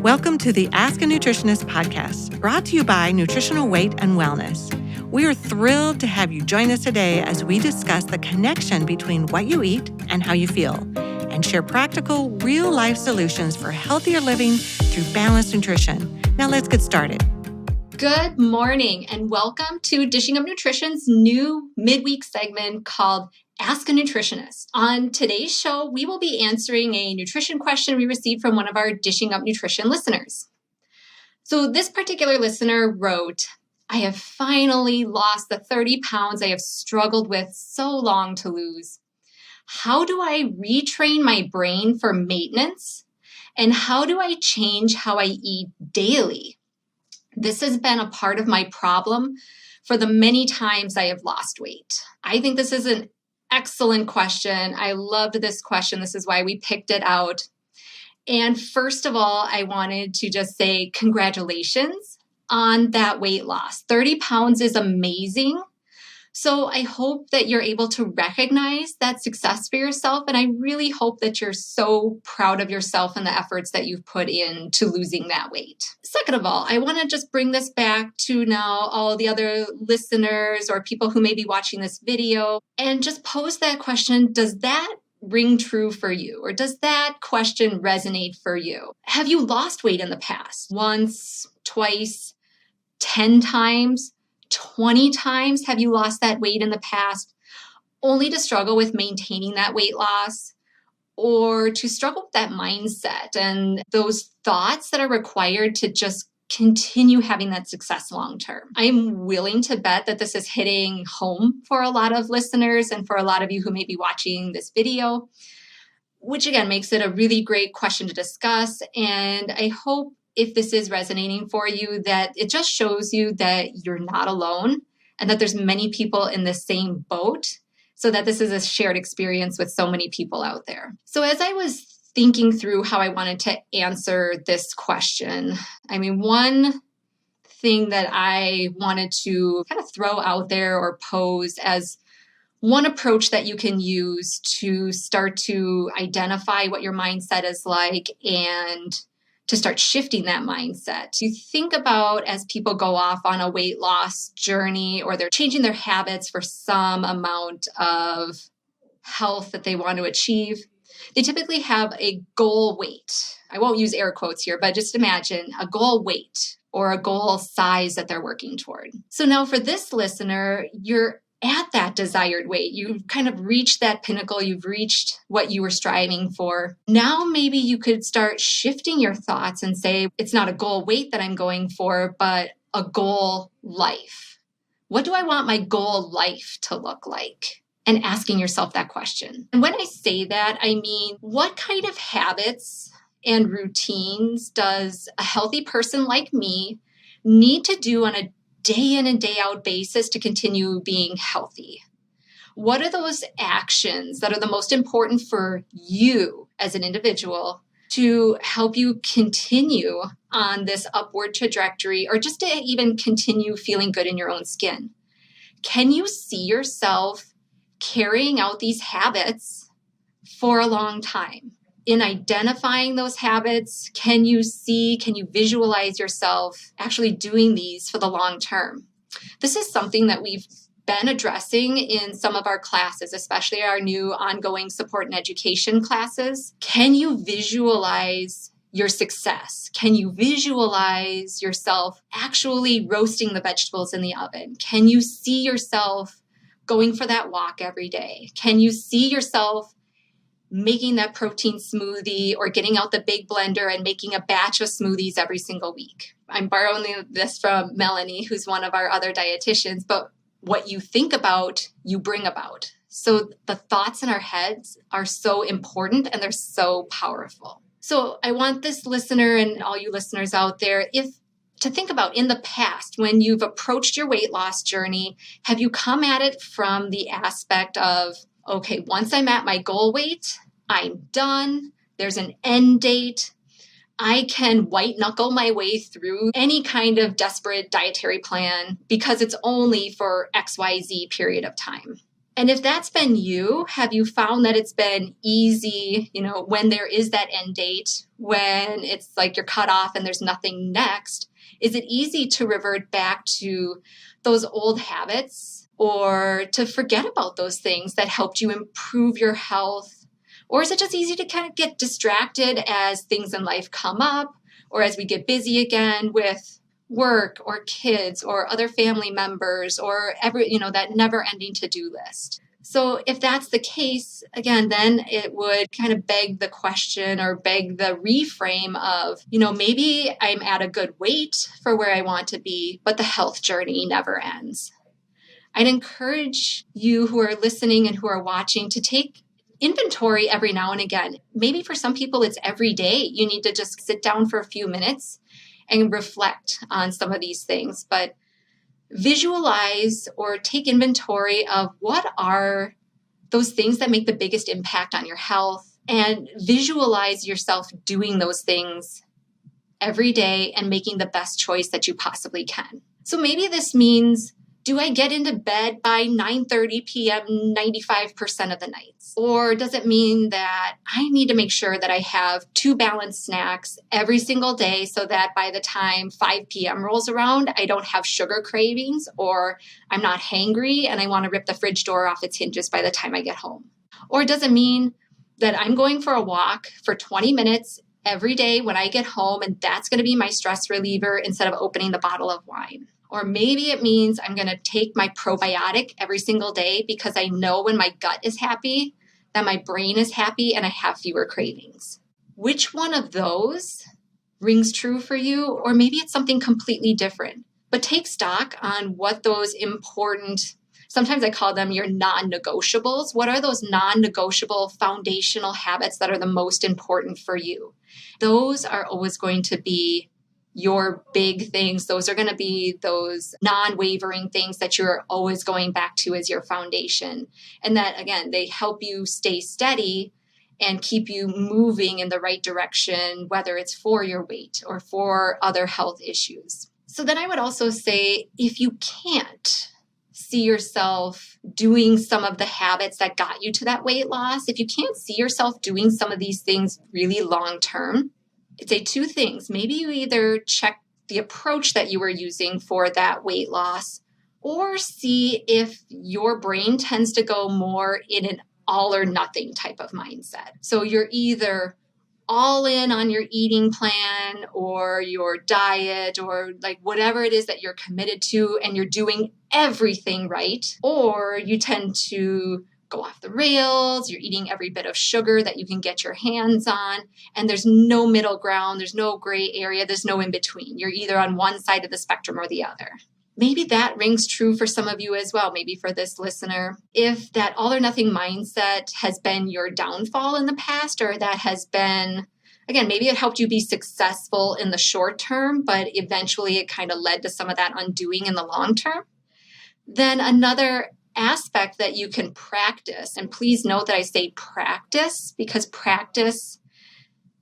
Welcome to the Ask a Nutritionist podcast, brought to you by Nutritional Weight and Wellness. We are thrilled to have you join us today as we discuss the connection between what you eat and how you feel, and share practical, real-life solutions for healthier living through balanced nutrition. Now let's get started. Good morning and welcome to Dishing Up Nutrition's new midweek segment called Ask a Nutritionist. On today's show, we will be answering a nutrition question we received from one of our Dishing Up Nutrition listeners. So this particular listener wrote, I have finally lost the 30 pounds I have struggled with so long to lose. How do I retrain my brain for maintenance? And how do I change how I eat daily? This has been a part of my problem for the many times I have lost weight. I think this is an excellent question. I loved this question. This is why we picked it out. And first of all, I wanted to just say congratulations on that weight loss. 30 pounds is amazing. So I hope that you're able to recognize that success for yourself. And I really hope that you're so proud of yourself and the efforts that you've put into losing that weight. Second of all, I want to just bring this back to now all the other listeners or people who may be watching this video and just pose that question. Does that ring true for you? Or does that question resonate for you? Have you lost weight in the past? Once, twice, 10 times? 20 times have you lost that weight in the past, only to struggle with maintaining that weight loss or to struggle with that mindset and those thoughts that are required to just continue having that success long term? I'm willing to bet that this is hitting home for a lot of listeners and for a lot of you who may be watching this video, which again makes it a really great question to discuss. And I hope if this is resonating for you, that it just shows you that you're not alone and that there's many people in the same boat, so that this is a shared experience with so many people out there. So as I was thinking through how I wanted to answer this question, one thing that I wanted to kind of throw out there or pose as one approach that you can use to start to identify what your mindset is like and to start shifting that mindset. You think about as people go off on a weight loss journey or they're changing their habits for some amount of health that they want to achieve, they typically have a goal weight. I won't use air quotes here, but just imagine a goal weight or a goal size that they're working toward. So now for this listener, you're at that desired weight. You've kind of reached that pinnacle. You've reached what you were striving for. Now maybe you could start shifting your thoughts and say, it's not a goal weight that I'm going for, but a goal life. What do I want my goal life to look like? And asking yourself that question. And when I say that, I mean, what kind of habits and routines does a healthy person like me need to do on a day in and day out basis to continue being healthy? What are those actions that are the most important for you as an individual to help you continue on this upward trajectory or just to even continue feeling good in your own skin? Can you see yourself carrying out these habits for a long time? In identifying those habits, can you visualize yourself actually doing these for the long term? This is something that we've been addressing in some of our classes, especially our new ongoing support and education classes. Can you visualize your success? Can you visualize yourself actually roasting the vegetables in the oven? Can you see yourself going for that walk every day? Can you see yourself making that protein smoothie or getting out the big blender and making a batch of smoothies every single week? I'm borrowing this from Melanie, who's one of our other dietitians, but what you think about, you bring about. So the thoughts in our heads are so important and they're so powerful. So I want this listener and all you listeners out there, to think about in the past, when you've approached your weight loss journey, have you come at it from the aspect of, okay, once I'm at my goal weight, I'm done. There's an end date. I can white knuckle my way through any kind of desperate dietary plan because it's only for XYZ period of time. And if that's been you, have you found that it's been easy, when there is that end date, when it's like you're cut off and there's nothing next? Is it easy to revert back to those old habits or to forget about those things that helped you improve your health? Or is it just easy to kind of get distracted as things in life come up or as we get busy again with work or kids or other family members or that never ending to-do list? So if that's the case, again, then it would kind of beg the question or beg the reframe of, maybe I'm at a good weight for where I want to be, but the health journey never ends. I'd encourage you who are listening and who are watching to take inventory every now and again. Maybe for some people, it's every day. You need to just sit down for a few minutes and reflect on some of these things. But visualize or take inventory of what are those things that make the biggest impact on your health, and visualize yourself doing those things every day and making the best choice that you possibly can. So maybe this means, do I get into bed by 9:30 p.m. 95% of the nights? Or does it mean that I need to make sure that I have 2 balanced snacks every single day so that by the time 5 p.m. rolls around, I don't have sugar cravings or I'm not hangry and I want to rip the fridge door off its hinges by the time I get home? Or does it mean that I'm going for a walk for 20 minutes every day when I get home and that's going to be my stress reliever instead of opening the bottle of wine? Or maybe it means I'm going to take my probiotic every single day because I know when my gut is happy, that my brain is happy and I have fewer cravings. Which one of those rings true for you? Or maybe it's something completely different. But take stock on what those important, sometimes I call them your non-negotiables. What are those non-negotiable foundational habits that are the most important for you? Those are always going to be your big things. Those are going to be those non-wavering things that you're always going back to as your foundation. And that, again, they help you stay steady and keep you moving in the right direction, whether it's for your weight or for other health issues. So then I would also say, if you can't see yourself doing some of the habits that got you to that weight loss, if you can't see yourself doing some of these things really long term, I'd say 2 things. Maybe you either check the approach that you were using for that weight loss, or see if your brain tends to go more in an all or nothing type of mindset. So you're either all in on your eating plan or your diet or like whatever it is that you're committed to and you're doing everything right, or you tend to go off the rails, you're eating every bit of sugar that you can get your hands on, and there's no middle ground, there's no gray area, there's no in between. You're either on one side of the spectrum or the other. Maybe that rings true for some of you as well, maybe for this listener. If that all or nothing mindset has been your downfall in the past, or that has been, again, maybe it helped you be successful in the short term, but eventually it kind of led to some of that undoing in the long term, then another aspect that you can practice, and please note that I say practice because practice,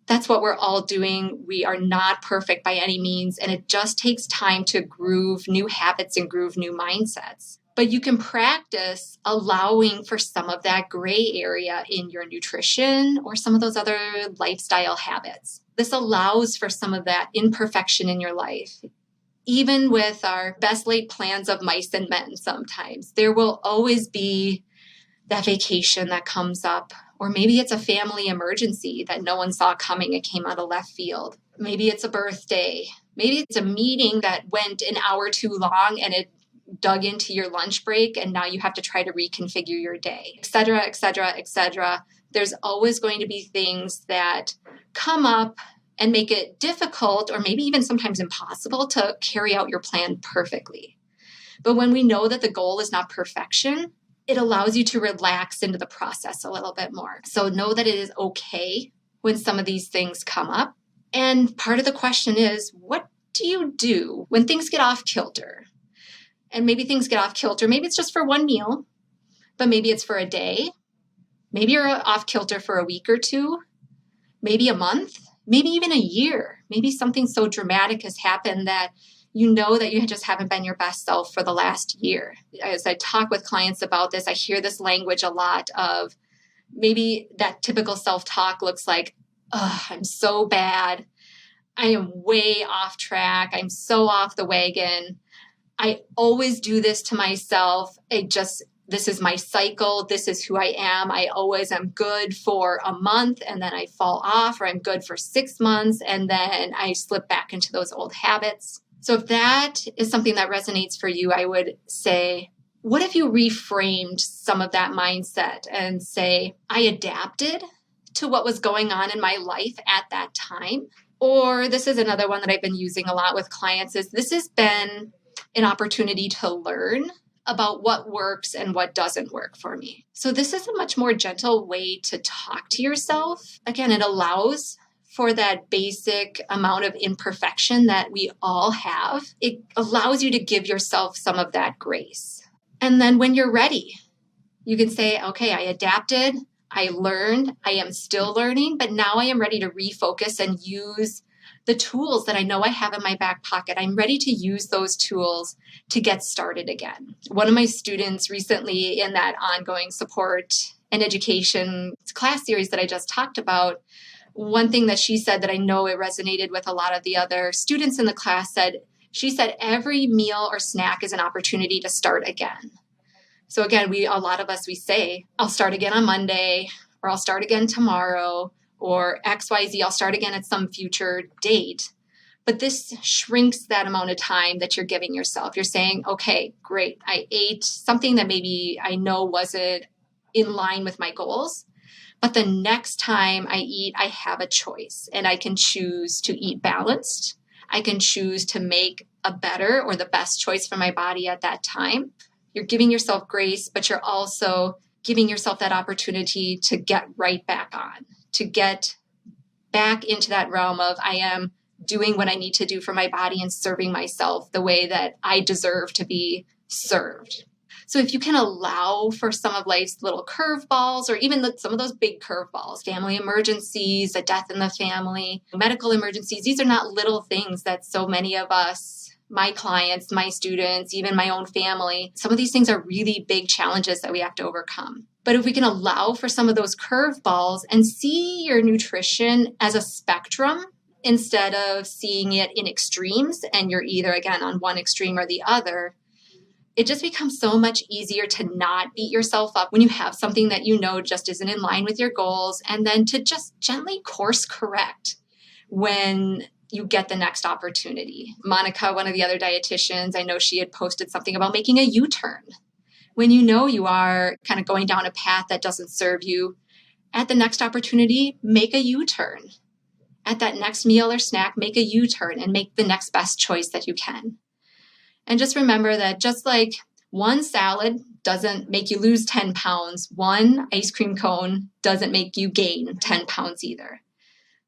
that's what we're all doing. We are not perfect by any means, and it just takes time to groove new habits and groove new mindsets. But you can practice allowing for some of that gray area in your nutrition or some of those other lifestyle habits. This allows for some of that imperfection in your life. Even with our best laid plans of mice and men, sometimes there will always be that vacation that comes up, or maybe it's a family emergency that no one saw coming. It came out of left field. Maybe it's a birthday. Maybe it's a meeting that went an hour too long and it dug into your lunch break and now you have to try to reconfigure your day, et cetera, et cetera, et cetera. There's always going to be things that come up and make it difficult or maybe even sometimes impossible to carry out your plan perfectly. But when we know that the goal is not perfection, it allows you to relax into the process a little bit more. So know that it is okay when some of these things come up. And part of the question is, what do you do when things get off kilter? And maybe things get off kilter. Maybe it's just for one meal, but maybe it's for a day. Maybe you're off kilter for a week or two, maybe a month, maybe even a year. Maybe something so dramatic has happened that you know that you just haven't been your best self for the last year. As I talk with clients about this, I hear this language a lot of maybe that typical self-talk looks like, oh, I'm so bad. I am way off track. I'm so off the wagon. I always do this to myself. This is my cycle. This is who I am. I always am good for a month and then I fall off, or I'm good for 6 months and then I slip back into those old habits. So if that is something that resonates for you, I would say, what if you reframed some of that mindset and say, I adapted to what was going on in my life at that time? Or this is another one that I've been using a lot with clients, is this has been an opportunity to learn about what works and what doesn't work for me. So this is a much more gentle way to talk to yourself. Again, it allows for that basic amount of imperfection that we all have. It allows you to give yourself some of that grace. And then when you're ready, you can say, okay, I adapted, I learned, I am still learning, but now I am ready to refocus and use the tools that I know I have in my back pocket. I'm ready to use those tools to get started again. One of my students recently in that ongoing support and education class series that I just talked about, one thing that she said that I know it resonated with a lot of the other students in the class she said every meal or snack is an opportunity to start again. So again, a lot of us, we say, I'll start again on Monday, or I'll start again tomorrow, or XYZ, I'll start again at some future date. But this shrinks that amount of time that you're giving yourself. You're saying, okay, great. I ate something that maybe I know wasn't in line with my goals. But the next time I eat, I have a choice, and I can choose to eat balanced. I can choose to make a better or the best choice for my body at that time. You're giving yourself grace, but you're also giving yourself that opportunity to get right back on, to get back into that realm of I am doing what I need to do for my body and serving myself the way that I deserve to be served. So if you can allow for some of life's little curveballs, or even some of those big curveballs, family emergencies, a death in the family, medical emergencies, these are not little things that so many of us, my clients, my students, even my own family, some of these things are really big challenges that we have to overcome. But if we can allow for some of those curveballs and see your nutrition as a spectrum instead of seeing it in extremes, and you're either, again, on one extreme or the other, it just becomes so much easier to not beat yourself up when you have something that you know just isn't in line with your goals, and then to just gently course correct when you get the next opportunity. Monica, one of the other dietitians, I know she had posted something about making a U-turn. When you know you are kind of going down a path that doesn't serve you, at the next opportunity, make a U-turn. At that next meal or snack, make a U-turn and make the next best choice that you can. And just remember that just like one salad doesn't make you lose 10 pounds, one ice cream cone doesn't make you gain 10 pounds either.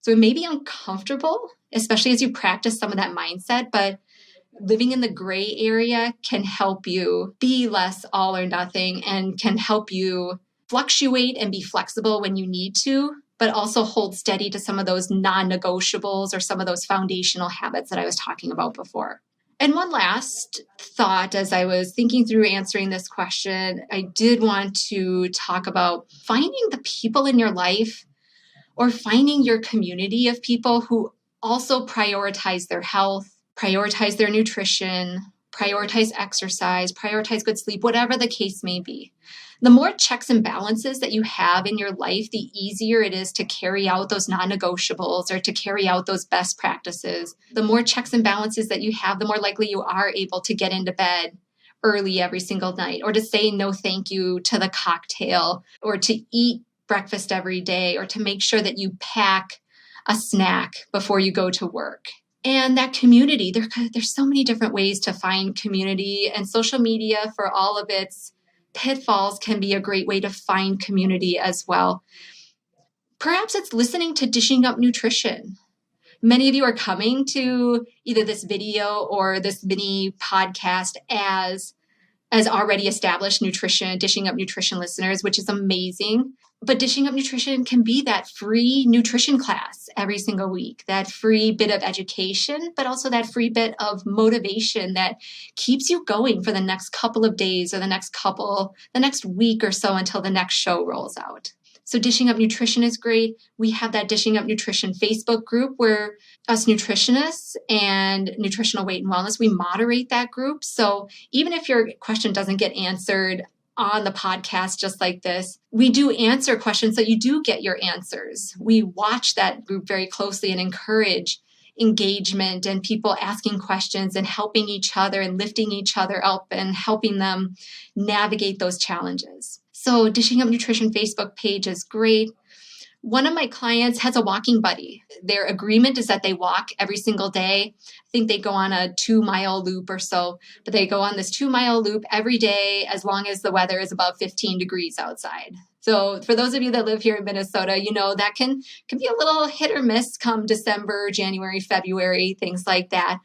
So it may be uncomfortable, especially as you practice some of that mindset, but living in the gray area can help you be less all or nothing and can help you fluctuate and be flexible when you need to, but also hold steady to some of those non-negotiables or some of those foundational habits that I was talking about before. And one last thought as I was thinking through answering this question, I did want to talk about finding the people in your life or finding your community of people who also prioritize their health, prioritize their nutrition, prioritize exercise, prioritize good sleep, whatever the case may be. The more checks and balances that you have in your life, the easier it is to carry out those non-negotiables or to carry out those best practices. The more checks and balances that you have, the more likely you are able to get into bed early every single night, or to say no thank you to the cocktail, or to eat breakfast every day, or to make sure that you pack a snack before you go to work. And that community, there's so many different ways to find community, and social media, for all of its pitfalls, can be a great way to find community as well. Perhaps it's listening to Dishing Up Nutrition. Many of you are coming to either this video or this mini podcast as already established Dishing Up Nutrition listeners, which is amazing. But Dishing Up Nutrition can be that free nutrition class every single week, that free bit of education, but also that free bit of motivation that keeps you going for the next couple of days or the next week or so until the next show rolls out. So Dishing Up Nutrition is great. We have that Dishing Up Nutrition Facebook group where us nutritionists and nutritional weight and wellness, we moderate that group. So even if your question doesn't get answered on the podcast just like this, we do answer questions so you do get your answers. We watch that group very closely and encourage engagement and people asking questions and helping each other and lifting each other up and helping them navigate those challenges. So Dishing Up Nutrition Facebook page is great. One of my clients has a walking buddy. Their agreement is that they walk every single day. I think they go on a 2-mile loop or so, but they go on this 2-mile loop every day as long as the weather is above 15 degrees outside. So for those of you that live here in Minnesota, you know that can be a little hit or miss come December, January, February, things like that.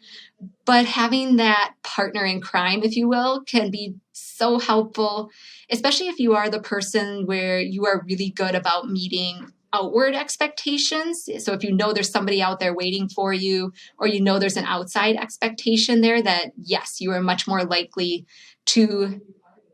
But having that partner in crime, if you will, can be so helpful, especially if you are the person where you are really good about meeting outward expectations. So if you know there's somebody out there waiting for you, or you know there's an outside expectation there, that yes, you are much more likely to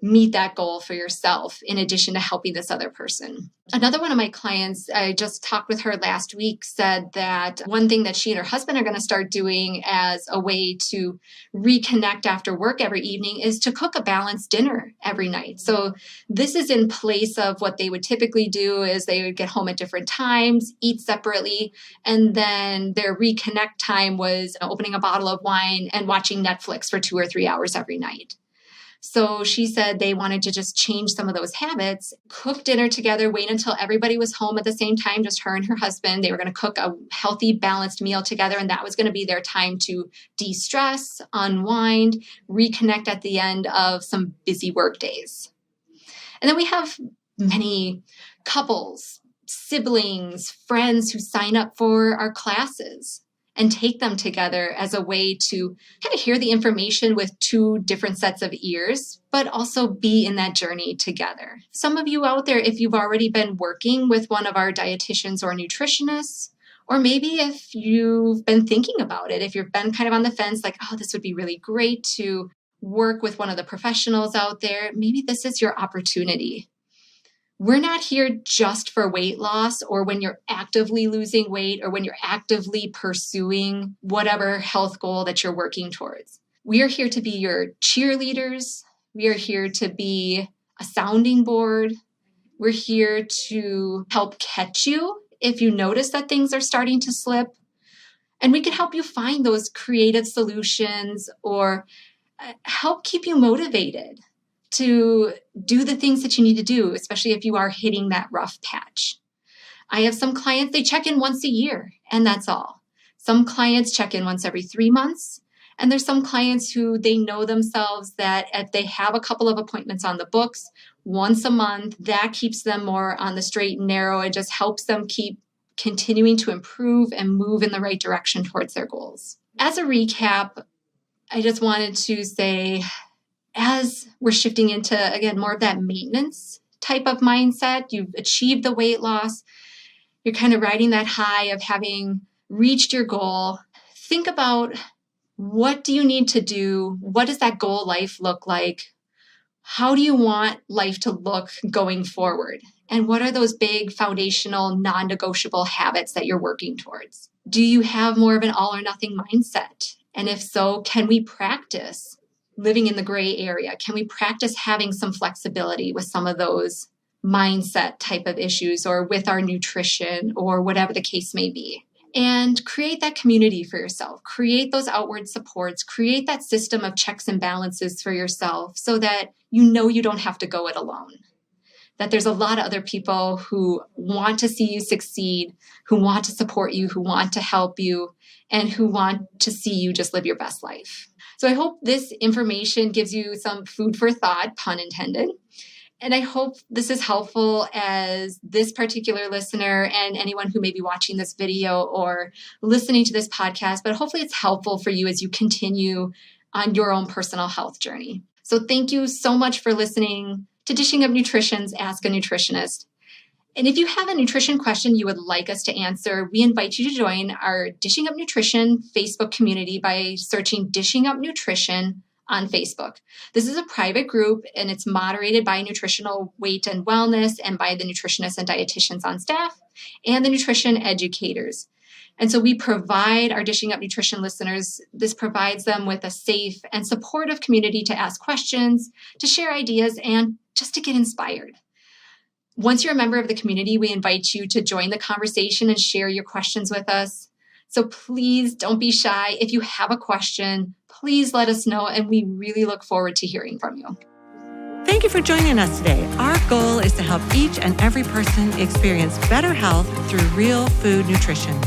meet that goal for yourself in addition to helping this other person. Another one of my clients, I just talked with her last week, said that one thing that she and her husband are going to start doing as a way to reconnect after work every evening is to cook a balanced dinner every night. So this is in place of what they would typically do is they would get home at different times, eat separately, and then their reconnect time was opening a bottle of wine and watching Netflix for 2 or 3 hours every night. So she said they wanted to just change some of those habits, cook dinner together, wait until everybody was home at the same time, just her and her husband. They were going to cook a healthy, balanced meal together, and that was going to be their time to de-stress, unwind, reconnect at the end of some busy work days. And then we have many couples, siblings, friends who sign up for our classes and take them together as a way to kind of hear the information with 2 different sets of ears, but also be in that journey together. Some of you out there, if you've already been working with one of our dietitians or nutritionists, or maybe if you've been thinking about it, if you've been kind of on the fence, like, oh, this would be really great to work with one of the professionals out there, maybe this is your opportunity. We're not here just for weight loss or when you're actively losing weight or when you're actively pursuing whatever health goal that you're working towards. We are here to be your cheerleaders. We are here to be a sounding board. We're here to help catch you if you notice that things are starting to slip. And we can help you find those creative solutions or help keep you motivated to do the things that you need to do, especially if you are hitting that rough patch. I have some clients, they check in once a year, and that's all. Some clients check in once every 3 months, and there's some clients who they know themselves that if they have a couple of appointments on the books once a month, that keeps them more on the straight and narrow and just helps them keep continuing to improve and move in the right direction towards their goals. As a recap, I just wanted to say, as we're shifting into, again, more of that maintenance type of mindset, you've achieved the weight loss, you're kind of riding that high of having reached your goal. Think about, what do you need to do? What does that goal life look like? How do you want life to look going forward? And what are those big foundational non-negotiable habits that you're working towards? Do you have more of an all or nothing mindset? And if so, can we practice living in the gray area? Can we practice having some flexibility with some of those mindset type of issues or with our nutrition or whatever the case may be? And create that community for yourself. Create those outward supports. Create that system of checks and balances for yourself so that you know you don't have to go it alone. That there's a lot of other people who want to see you succeed, who want to support you, who want to help you, and who want to see you just live your best life. So I hope this information gives you some food for thought, pun intended. And I hope this is helpful as this particular listener and anyone who may be watching this video or listening to this podcast, but hopefully it's helpful for you as you continue on your own personal health journey. So thank you so much for listening to Dishing Up Nutrition's Ask a Nutritionist. And if you have a nutrition question you would like us to answer, we invite you to join our Dishing Up Nutrition Facebook community by searching Dishing Up Nutrition on Facebook. This is a private group and it's moderated by Nutritional Weight and Wellness and by the nutritionists and dietitians on staff and the nutrition educators. And so we provide our Dishing Up Nutrition listeners, this provides them with a safe and supportive community to ask questions, to share ideas, and just to get inspired. Once you're a member of the community, we invite you to join the conversation and share your questions with us. So please don't be shy. If you have a question, please let us know, and we really look forward to hearing from you. Thank you for joining us today. Our goal is to help each and every person experience better health through real food nutrition.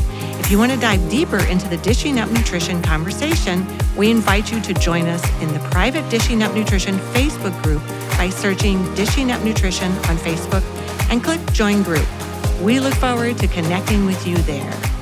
If you want to dive deeper into the Dishing Up Nutrition conversation, we invite you to join us in the private Dishing Up Nutrition Facebook group by searching Dishing Up Nutrition on Facebook and click Join Group. We look forward to connecting with you there.